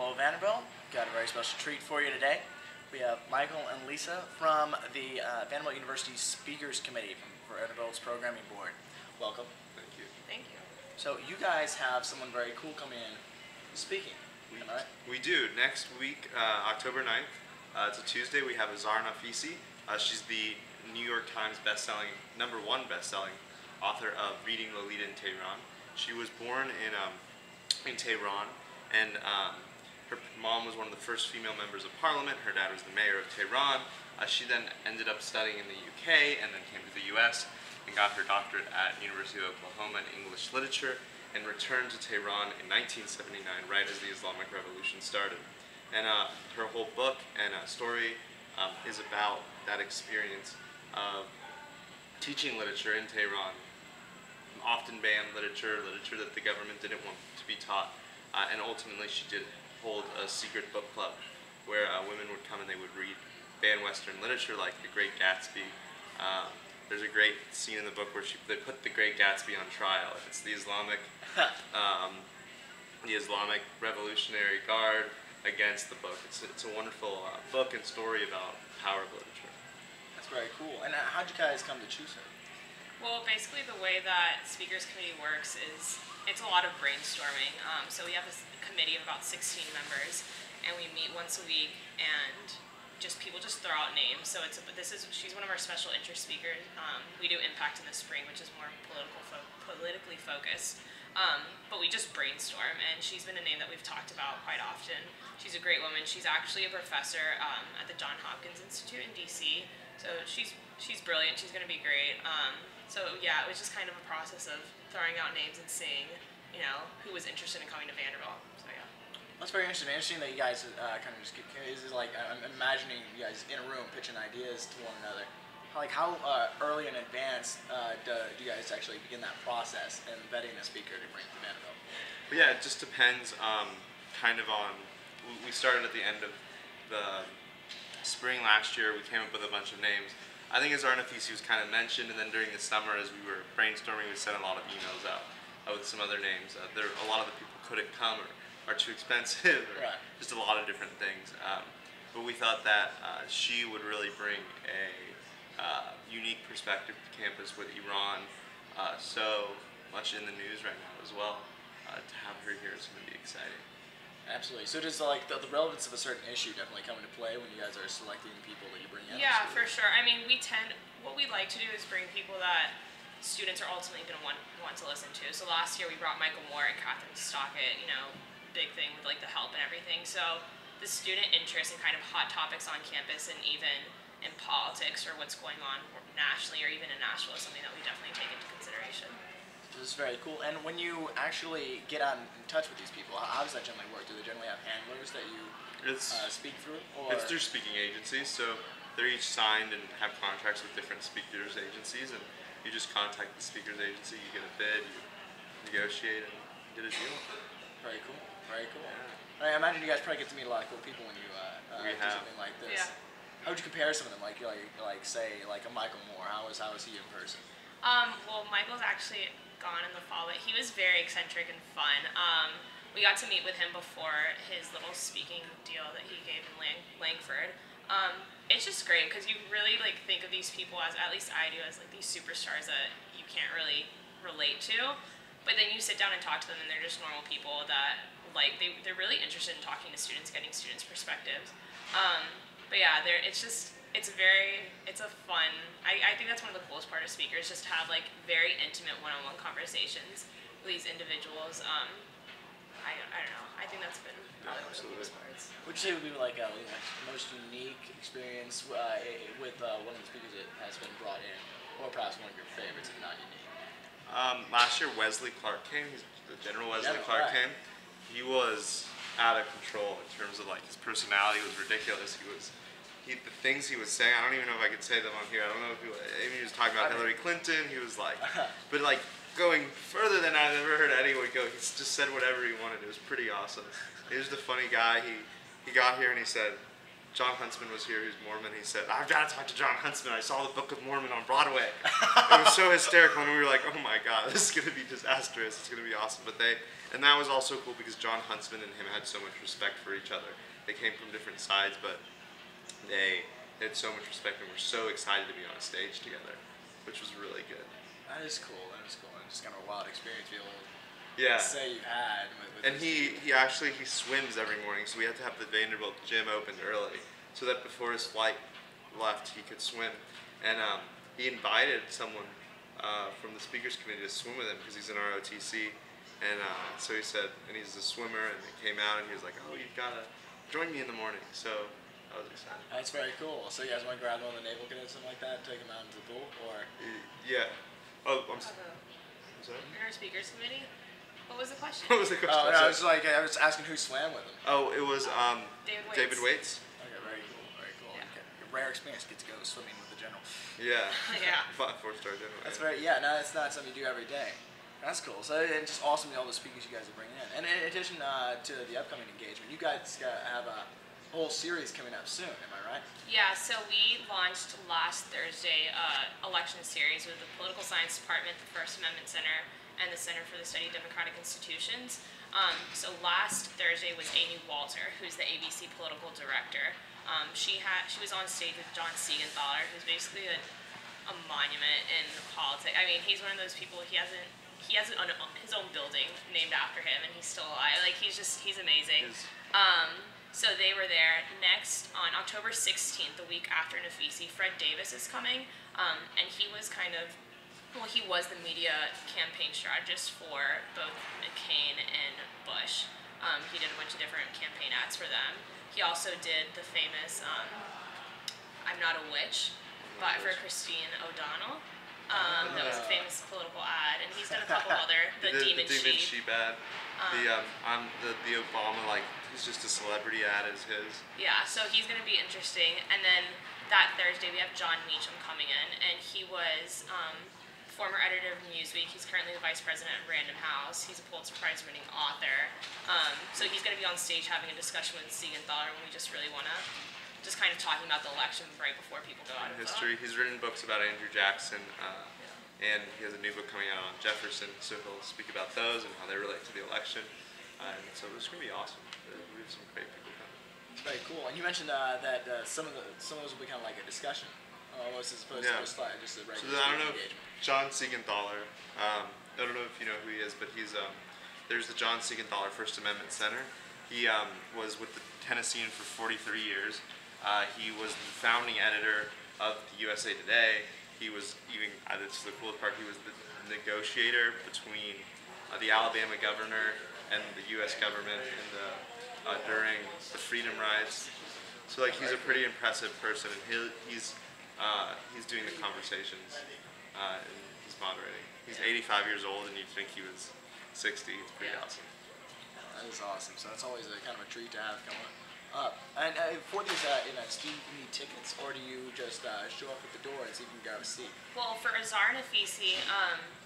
Well, Vanderbilt, got a very special treat for you today. We have Michael and Lisa from the Vanderbilt University Speakers Committee from Vanderbilt's Programming Board. Welcome. Thank you. Thank you. So you guys have someone very cool coming in speaking, am I right? We do. Next week, October 9th, it's a Tuesday, we have Azar Nafisi. She's the New York Times #1 best-selling author of Reading Lolita in Tehran. She was born in Tehran, and her mom was one of the first female members of parliament. Her dad was the mayor of Tehran. She then ended up studying in the UK and then came to the US and got her doctorate at University of Oklahoma in English literature and returned to Tehran in 1979, right as the Islamic Revolution started. And her whole book and story is about that experience of teaching literature in Tehran, often banned literature that the government didn't want to be taught. And ultimately she did hold a secret book club where women would come and they would read banned Western literature like The Great Gatsby. There's a great scene in the book where they put The Great Gatsby on trial. It's the Islamic Revolutionary Guard against the book. It's a wonderful book and story about the power of literature. That's very cool. And how'd you guys come to choose her? Well, basically the way that Speakers Committee works is it's a lot of brainstorming. So we have this committee of about 16 members, and we meet once a week, and people just throw out names. So she's one of our special interest speakers. We do Impact in the spring, which is more politically focused. But we just brainstorm, and she's been a name that we've talked about quite often. She's a great woman. She's actually a professor at the Johns Hopkins Institute in DC. So she's brilliant. She's going to be great. So yeah, it was just kind of a process of throwing out names and seeing, who was interested in coming to Vanderbilt. So yeah. That's very interesting. Interesting that you guys kind of just get curious. Is like I'm imagining you guys in a room pitching ideas to one another. How early in advance do you guys actually begin that process and vetting a speaker to bring to Vanderbilt? But yeah, it just depends kind of on. We started at the end of the spring last year. We came up with a bunch of names. I think Azar Nafisi was kind of mentioned, and then during the summer as we were brainstorming, we sent a lot of emails out with some other names. A lot of the people couldn't come or are too expensive, or right. Just a lot of different things. But we thought that she would really bring a unique perspective to campus with Iran so much in the news right now as well. To have her here is going to be exciting. Absolutely. So does the relevance of a certain issue definitely come into play when you guys are selecting people that you bring in? Yeah, for sure. I mean, what we like to do is bring people that students are ultimately going to want to listen to. So last year we brought Michael Moore and Catherine Stockett, big thing with like the help and everything. So the student interest in kind of hot topics on campus and even in politics or what's going on nationally or even in Nashville is something that we definitely take into consideration. This is very cool. And when you actually get in touch with these people, how does that generally work? Do they generally have handlers that you speak through? Or? It's through speaking agencies, so they're each signed and have contracts with different speakers agencies, and you just contact the speakers agency, you get a bid, you negotiate, and get a deal. Very cool. Very cool. Yeah. I imagine you guys probably get to meet a lot of cool people when you do something like this. Yeah. How would you compare some of them? Like say a Michael Moore. How is he in person? Well, Michael's actually gone in the fall, but he was very eccentric and fun. We got to meet with him before his little speaking deal that he gave in Langford. It's just great because you really think of these people as, at least I do, as these superstars that you can't really relate to. But then you sit down and talk to them, and they're just normal people that they're really interested in talking to students, getting students' perspectives. But yeah, it's a fun. I think that's one of the coolest part of speakers, just to have very intimate one-on-one conversations with these individuals. I don't know. I think that's been probably one of the coolest parts. Would you say it would be the most unique experience with one of the speakers that has been brought in, or perhaps one of your favorites, if not unique? Last year, Wesley Clark came. The General Wesley Clark came. He was out of control in terms of his personality was ridiculous. The things he was saying, I don't even know if I could say them on here. I don't know if he was talking about Hillary Clinton. He was but going further than I've ever heard anyone go. He just said whatever he wanted. It was pretty awesome. He was the funny guy. He got here and he said, John Huntsman was here, who's Mormon. He said, I've got to talk to John Huntsman. I saw the Book of Mormon on Broadway. It was so hysterical, and we were like, oh my God, this is going to be disastrous. It's going to be awesome. And And that was also cool because John Huntsman and him had so much respect for each other. They came from different sides, but they had so much respect and were so excited to be on a stage together, which was really good. That is cool. That is cool. And just kind of a wild experience to be able to Yeah. say you've had. With And he swims every morning, so we had to have the Vanderbilt gym opened early so that before his flight left, he could swim. And he invited someone from the speakers committee to swim with him because he's in ROTC. And so he said, and he's a swimmer, and he came out and he was like, oh, you've got to join me in the morning. So I was excited. That's very cool. So you guys want to grab one of the naval cadets, something like that, take them out into the pool, or? Yeah. Oh, I'm sorry. In our speakers committee? What was the question? What was the question? Oh, no, I was asking who swam with him. Oh, it was David Waits. Okay, very cool, very cool. Yeah. Okay. A rare experience, get to go swimming with the general. Yeah. Yeah. 4-star general. That's it's not something you do every day. That's cool. So it's just awesome all the speakers you guys are bringing in. And in addition to the upcoming engagement, you guys have a whole series coming up soon. Am I right? Yeah, so we launched last Thursday election series with the Political Science Department, the First Amendment Center, and the Center for the Study of Democratic Institutions. So last Thursday was Amy Walter, who's the ABC political director. She was on stage with John Siegenthaler, who's basically a monument in politics. I mean, he's one of those people. He has his own building named after him, and he's still alive. Like he's amazing. So they were there. Next, on October 16th, the week after Nafisi, Fred Davis is coming, and he was he was the media campaign strategist for both McCain and Bush. He did a bunch of different campaign ads for them. He also did the famous I'm Not a Witch for Christine O'Donnell. That was a famous political ad, and he's done a couple other, the Demon Sheep ad. The Obama, he's just a celebrity ad is his. Yeah, so he's going to be interesting. And then that Thursday we have John Meacham coming in, and he was former editor of Newsweek. He's currently the vice president at Random House. He's a Pulitzer Prize winning author. So he's going to be on stage having a discussion with Siegenthaler, and we just really want to just kind of talking about the election right before people go out and history. He's written books about Andrew Jackson, and he has a new book coming out on Jefferson, so he'll speak about those and how they relate to the election. And so it's going to be awesome. We have some great people coming. It's very cool. And you mentioned that some of those will be kind of like a discussion, almost as opposed to just a regular. So I don't know if John Siegenthaler. I don't know if you know who he is, but he's there's the John Siegenthaler First Amendment Center. He was with the Tennessean for 43 years. He was the founding editor of the USA Today. He was even, this is the coolest part, he was the negotiator between the Alabama governor and the U.S. government during the freedom rides. So he's a pretty impressive person, and he's doing the conversations, and he's moderating. He's 85 years old, and you'd think he was 60. It's pretty awesome. That is awesome. So that's always a kind of a treat to have coming up. And for these events, do you need tickets, or do you just show up at the door and see if you can grab a seat? Well, for Azar Nafisi,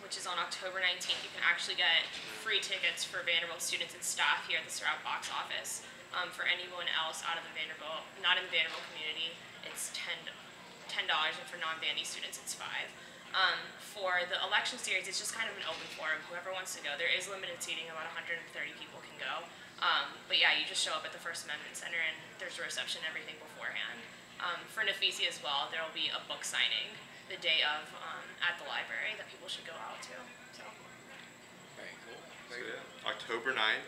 which is on October 19th, you can actually get free tickets for Vanderbilt students and staff here at the Surratt box office. For anyone else out of the Vanderbilt, not in the Vanderbilt community, it's $10, and for non-Vandy students, it's $5. For the election series, it's just kind of an open forum. Whoever wants to go. There is limited seating. About 130 people can go. But yeah, you just show up at the First Amendment Center, and there's a reception and everything beforehand. For Nafisi as well, there will be a book signing the day of at the library that people should go out to. So. Very cool. October 9th,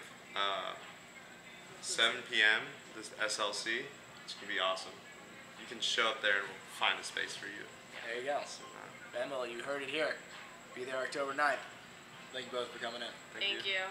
7 p.m., this SLC. It's going to be awesome. You can show up there and we'll find a space for you. There you go. So, Vanderbilt, you heard it here. Be there October 9th. Thank you both for coming in. Thank you.